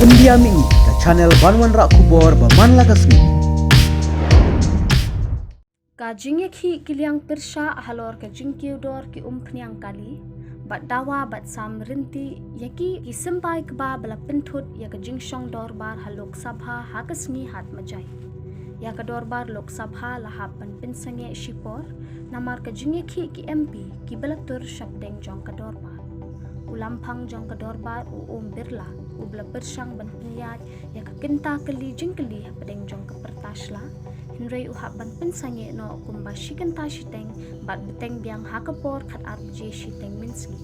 India Mi ke channel Banwan Rak Kubor Baman Lagasmi. Kajing ki kiliang persha halor kajing kiudor ki umpniang kali bat dawa bat samrinti yaki ki sempai keba bala pentut ya kajing shong dorbar halok sabha hakasmi hat majai ya ka dorbar lok sabha lahapan pinsange shipor namar kajing ki MP ki balatur shabdeng jong ka dorbar ulampang jong ka dorbar birla ubla persyang ban peniat ya ka kenta kali jingkeli padeng jong ka pertasla Hinray uhap ban pensange no kumba shikan ta shiteng bat beteng biang hakapor khat RJ shiteng minsgi.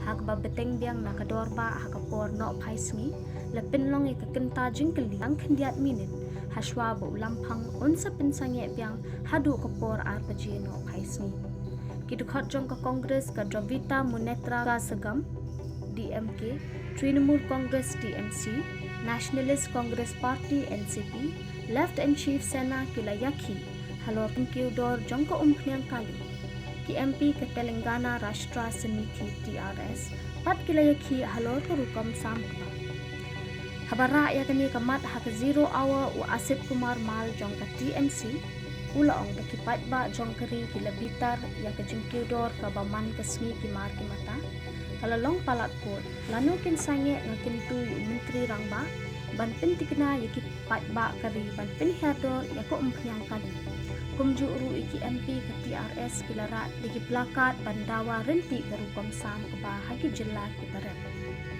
Hakba beteng biang nakadorba hakapor no paisngi lepin long e kakenta jingkeli ang kendiat minit haswa ba ulampang unsa pensange biang hadu kapor RJ no paisngi. Kidukhat jong ka Kongres ka Dravita Munetra ka Sagam DMK, Trinamool Congress TMC, Nationalist Congress Party NCP, Left and Chief Sena Kilayaki, halor kiudor jongko umpniang kali. Ki MP ke Telangana Rashtra Samiti TRS, pat Kilayaki halor kerukam sampa. Habara ya kani kamat hak 0 hour u Asip Kumar Mal jongka TMC, ulaong dakipat ba jongkari kilabitar ya ke jengkiudor kabaman kesmi kimar kimata. Kalalong palat po, lano kinsange ng kintu yung menteri rangba, ban pentikna yaki patba kari ban penhador yako umpiyang kali. Kumjuru iki MP ke TRS kilarat diki plakat bandawa renti karukom sam ke bahagi jela kita rep.